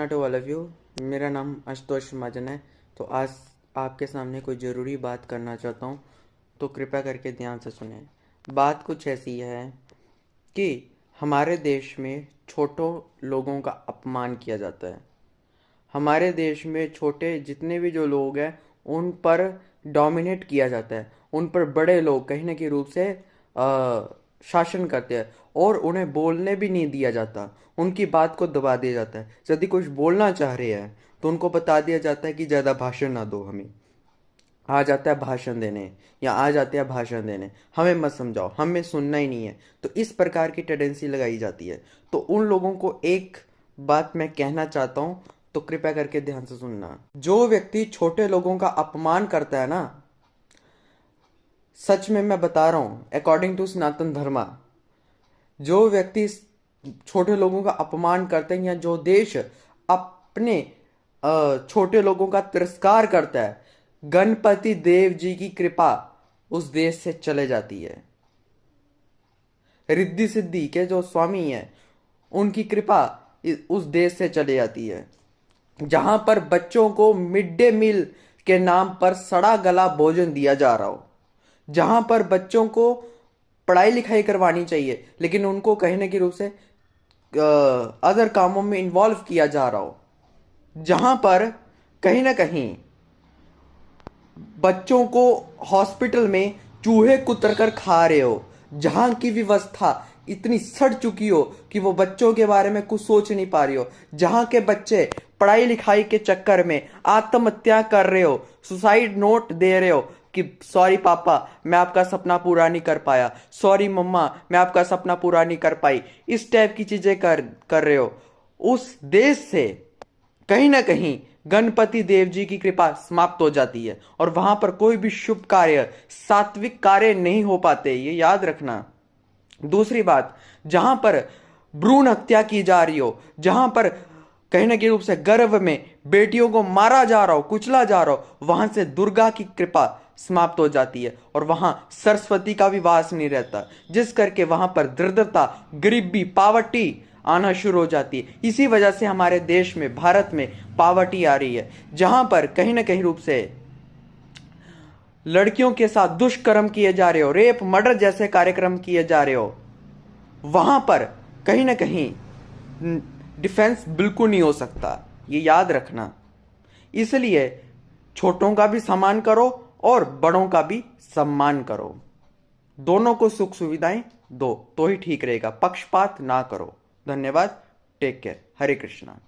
To all of you. मेरा नाम आशुतोष महाजन है। तो आज आपके सामने कोई ज़रूरी बात करना चाहता हूँ, तो कृपया करके ध्यान से सुनें। बात कुछ ऐसी है कि हमारे देश में छोटों लोगों का अपमान किया जाता है। हमारे देश में छोटे जितने भी जो लोग हैं उन पर डोमिनेट किया जाता है। उन पर बड़े लोग कहीं ना कहीं रूप से शासन करते हैं और उन्हें बोलने भी नहीं दिया जाता। उनकी बात को दबा दिया जाता है। यदि कुछ बोलना चाह रहे हैं तो उनको बता दिया जाता है कि ज़्यादा भाषण ना दो, हमें आ जाता है भाषण देने या आ जाते हैं भाषण देने, हमें मत समझाओ, हमें सुनना ही नहीं है। तो इस प्रकार की टेंडेंसी लगाई जाती है। तो उन लोगों को एक बात मैं कहना चाहता हूँ, तो कृपया करके ध्यान से सुनना। जो व्यक्ति छोटे लोगों का अपमान करता है ना, सच में मैं बता रहा हूं, अकॉर्डिंग टू सनातन धर्मा, जो व्यक्ति छोटे लोगों का अपमान करते हैं या जो देश अपने छोटे लोगों का तिरस्कार करता है, गणपति देव जी की कृपा उस देश से चले जाती है। रिद्धि सिद्धि के जो स्वामी है उनकी कृपा उस देश से चली जाती है। जहां पर बच्चों को मिड डे मील के नाम पर सड़ा गला भोजन दिया जा रहा हो, जहां पर बच्चों को पढ़ाई लिखाई करवानी चाहिए लेकिन उनको कहने के रूप से अदर कामों में इन्वॉल्व किया जा रहा हो, जहां पर कहीं ना कहीं बच्चों को हॉस्पिटल में चूहे कुतर कर खा रहे हो, जहां की व्यवस्था इतनी सड़ चुकी हो कि वो बच्चों के बारे में कुछ सोच नहीं पा रही हो, जहां के बच्चे पढ़ाई लिखाई के चक्कर में आत्महत्या कर रहे हो, सुसाइड नोट दे रहे हो कि सॉरी पापा मैं आपका सपना पूरा नहीं कर पाया, सॉरी मम्मा मैं आपका सपना पूरा नहीं कर पाई, इस टाइप की चीजें कर रहे हो। उस देश से कहीं ना कहीं गणपति देव जी की कृपा समाप्त हो जाती है और वहां पर कोई भी शुभ कार्य, सात्विक कार्य नहीं हो पाते, ये याद रखना। दूसरी बात, जहां पर भ्रूण हत्या की जा रही हो, जहां पर कहीं ना कहीं रूप से गर्भ में बेटियों को मारा जा रहा हो, कुचला जा रहा हो, वहां से दुर्गा की कृपा समाप्त हो जाती है और वहां सरस्वती का भी वास नहीं रहता, जिस करके वहां पर दरिद्रता, गरीबी, पावर्टी आना शुरू हो जाती है। इसी वजह से हमारे देश में, भारत में पावर्टी आ रही है, जहां पर कहीं ना कहीं रूप से लड़कियों के साथ दुष्कर्म किए जा रहे हो, रेप मर्डर जैसे कार्यक्रम किए जा रहे हो, वहां पर कहीं ना कहीं डिफेंस बिल्कुल नहीं हो सकता, ये याद रखना। इसलिए छोटों का भी सम्मान करो और बड़ों का भी सम्मान करो, दोनों को सुख सुविधाएं दो तो ही ठीक रहेगा, पक्षपात ना करो। धन्यवाद, टेक केयर, हरे कृष्णा।